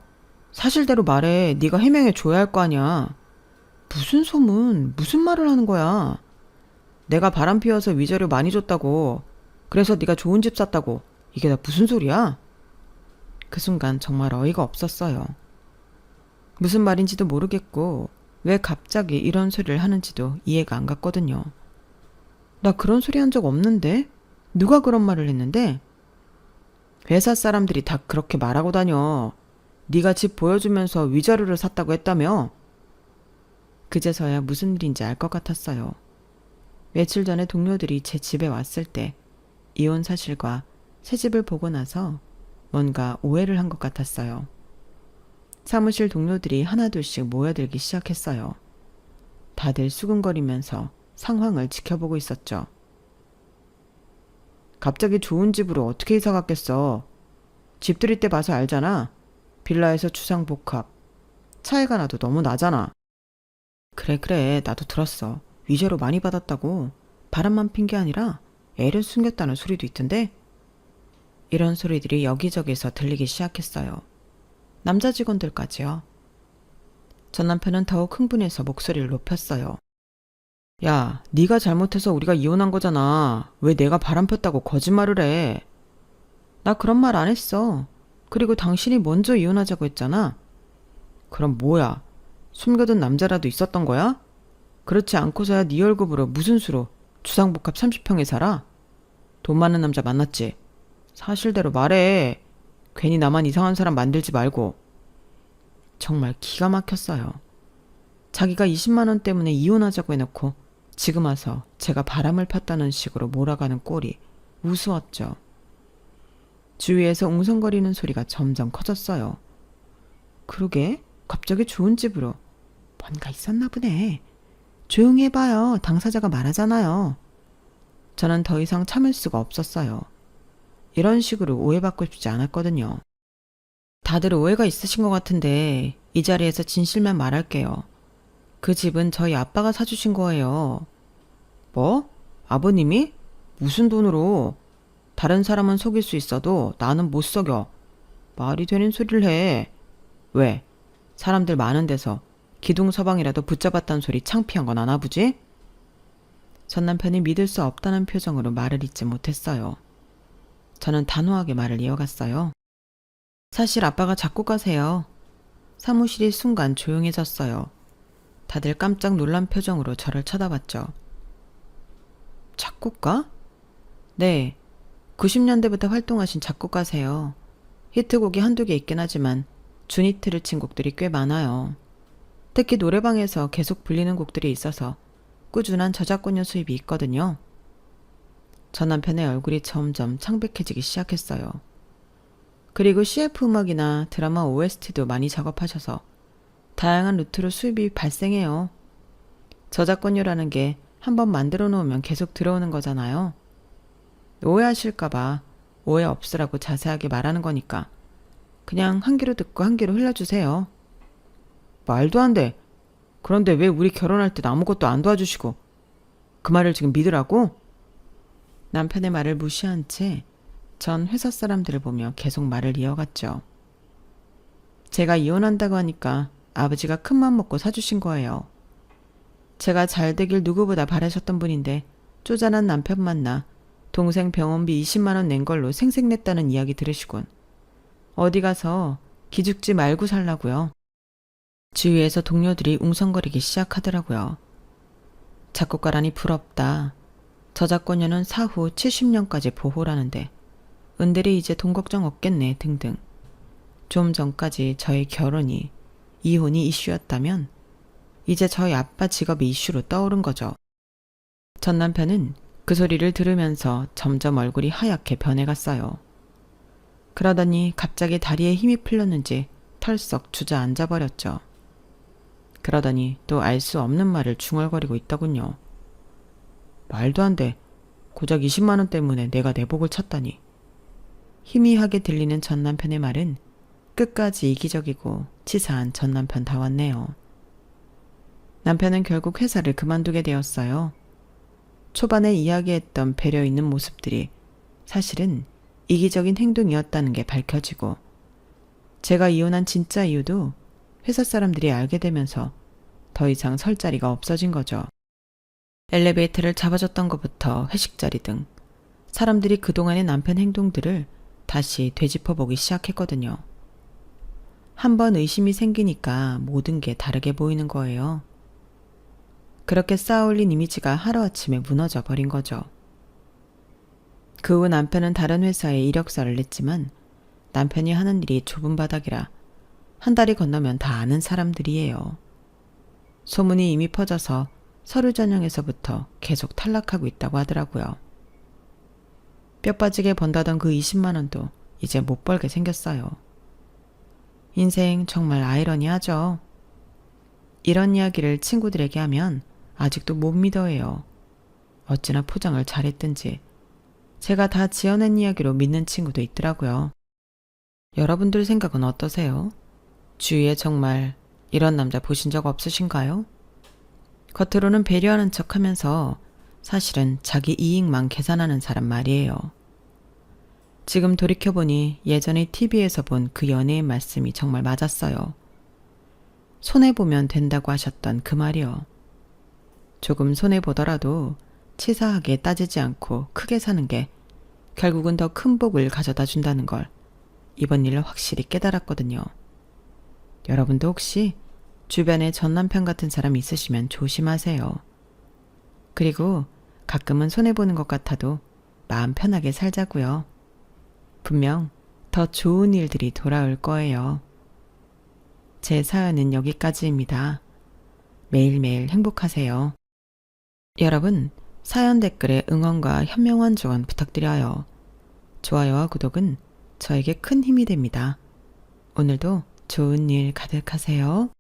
사실대로 말해. 네가 해명해 줘야 할 거 아니야. 무슨 소문? 무슨 말을 하는 거야? 내가 바람 피워서 위자료 많이 줬다고. 그래서 네가 좋은 집 샀다고. 이게 다 무슨 소리야? 그 순간 정말 어이가 없었어요. 무슨 말인지도 모르겠고 왜 갑자기 이런 소리를 하는지도 이해가 안 갔거든요. 나 그런 소리 한 적 없는데? 누가 그런 말을 했는데? 회사 사람들이 다 그렇게 말하고 다녀. 네가 집 보여주면서 위자료를 샀다고 했다며? 그제서야 무슨 일인지 알 것 같았어요. 며칠 전에 동료들이 제 집에 왔을 때 이혼 사실과 새 집을 보고 나서 뭔가 오해를 한 것 같았어요. 사무실 동료들이 하나둘씩 모여들기 시작했어요. 다들 수근거리면서 상황을 지켜보고 있었죠. 갑자기 좋은 집으로 어떻게 이사 갔겠어? 집들이 때 봐서 알잖아. 빌라에서 주상복합. 차이가 나도 너무 나잖아. 그래, 나도 들었어. 위자료 많이 받았다고. 바람만 핀 게 아니라 애를 숨겼다는 소리도 있던데? 이런 소리들이 여기저기서 들리기 시작했어요. 남자 직원들까지요. 전 남편은 더욱 흥분해서 목소리를 높였어요. 야, 네가 잘못해서 우리가 이혼한 거잖아. 왜 내가 바람 폈다고 거짓말을 해? 나 그런 말 안 했어. 그리고 당신이 먼저 이혼하자고 했잖아. 그럼 뭐야? 숨겨둔 남자라도 있었던 거야? 그렇지 않고서야 네 월급으로 무슨 수로 주상복합 30평에 살아? 돈 많은 남자 만났지? 사실대로 말해. 괜히 나만 이상한 사람 만들지 말고. 정말 기가 막혔어요. 자기가 20만 원 때문에 이혼하자고 해놓고 지금 와서 제가 바람을 폈다는 식으로 몰아가는 꼴이 우스웠죠. 주위에서 웅성거리는 소리가 점점 커졌어요. 그러게, 갑자기 좋은 집으로. 뭔가 있었나 보네. 조용히 해봐요. 당사자가 말하잖아요. 저는 더 이상 참을 수가 없었어요. 이런 식으로 오해받고 싶지 않았거든요. 다들 오해가 있으신 것 같은데 이 자리에서 진실만 말할게요. 그 집은 저희 아빠가 사주신 거예요. 뭐? 아버님이? 무슨 돈으로? 다른 사람은 속일 수 있어도 나는 못 속여. 말이 되는 소리를 해. 왜? 사람들 많은 데서 기둥서방이라도 붙잡았다는 소리 창피한 건 아나 보지? 전 남편이 믿을 수 없다는 표정으로 말을 잇지 못했어요. 저는 단호하게 말을 이어갔어요. 사실 아빠가 작곡가세요. 사무실이 순간 조용해졌어요. 다들 깜짝 놀란 표정으로 저를 쳐다봤죠. 작곡가? 네, 90년대부터 활동하신 작곡가세요. 히트곡이 한두 개 있긴 하지만 준히트를 친 곡들이 꽤 많아요. 특히 노래방에서 계속 불리는 곡들이 있어서 꾸준한 저작권료 수입이 있거든요. 전 남편의 얼굴이 점점 창백해지기 시작했어요. 그리고 CF 음악이나 드라마 OST도 많이 작업하셔서 다양한 루트로 수입이 발생해요. 저작권료라는 게 한번 만들어 놓으면 계속 들어오는 거잖아요. 오해하실까봐 오해 없으라고 자세하게 말하는 거니까 그냥 한 귀로 듣고 한 귀로 흘려주세요. 말도 안 돼. 그런데 왜 우리 결혼할 땐 아무것도 안 도와주시고 그 말을 지금 믿으라고? 남편의 말을 무시한 채 전 회사 사람들을 보며 계속 말을 이어갔죠. 제가 이혼한다고 하니까 아버지가 큰맘 먹고 사주신 거예요. 제가 잘 되길 누구보다 바라셨던 분인데 쪼잔한 남편 만나 동생 병원비 20만 원 낸 걸로 생색냈다는 이야기 들으시곤 어디 가서 기죽지 말고 살라고요. 주위에서 동료들이 웅성거리기 시작하더라고요. 작곡가라니 부럽다. 저작권료는 사후 70년까지 보호라는데 은들이 이제 돈 걱정 없겠네 등등. 좀 전까지 저희 결혼이, 이혼이 이슈였다면 이제 저희 아빠 직업이 이슈로 떠오른 거죠. 전 남편은 그 소리를 들으면서 점점 얼굴이 하얗게 변해갔어요. 그러더니 갑자기 다리에 힘이 풀렸는지 털썩 주저앉아 버렸죠. 그러더니 또 알 수 없는 말을 중얼거리고 있더군요. 말도 안 돼. 고작 20만 원 때문에 내가 내복을 쳤다니. 희미하게 들리는 전 남편의 말은 끝까지 이기적이고 치사한 전 남편다웠네요. 남편은 결국 회사를 그만두게 되었어요. 초반에 이야기했던 배려 있는 모습들이 사실은 이기적인 행동이었다는 게 밝혀지고, 제가 이혼한 진짜 이유도 회사 사람들이 알게 되면서 더 이상 설 자리가 없어진 거죠. 엘리베이터를 잡아줬던 것부터 회식 자리 등 사람들이 그동안의 남편 행동들을 다시 되짚어보기 시작했거든요. 한번 의심이 생기니까 모든 게 다르게 보이는 거예요. 그렇게 쌓아올린 이미지가 하루아침에 무너져 버린 거죠. 그 후 남편은 다른 회사에 이력서를 냈지만 남편이 하는 일이 좁은 바닥이라 한 달이 건너면 다 아는 사람들이에요. 소문이 이미 퍼져서 서류 전형에서부터 계속 탈락하고 있다고 하더라고요. 뼈 빠지게 번다던 그 20만 원도 이제 못 벌게 생겼어요. 인생 정말 아이러니하죠. 이런 이야기를 친구들에게 하면 아직도 못 믿어해요. 어찌나 포장을 잘했든지 제가 다 지어낸 이야기로 믿는 친구도 있더라고요. 여러분들 생각은 어떠세요? 주위에 정말 이런 남자 보신 적 없으신가요? 겉으로는 배려하는 척하면서 사실은 자기 이익만 계산하는 사람 말이에요. 지금 돌이켜보니 예전에 TV에서 본 그 연예인 말씀이 정말 맞았어요. 손해보면 된다고 하셨던 그 말이요. 조금 손해보더라도 치사하게 따지지 않고 크게 사는 게 결국은 더 큰 복을 가져다 준다는 걸 이번 일로 확실히 깨달았거든요. 여러분도 혹시 주변에 전 남편 같은 사람 있으시면 조심하세요. 그리고 가끔은 손해보는 것 같아도 마음 편하게 살자고요. 분명 더 좋은 일들이 돌아올 거예요. 제 사연은 여기까지입니다. 매일매일 행복하세요. 여러분, 사연 댓글에 응원과 현명한 조언 부탁드려요. 좋아요와 구독은 저에게 큰 힘이 됩니다. 오늘도 좋은 일 가득하세요.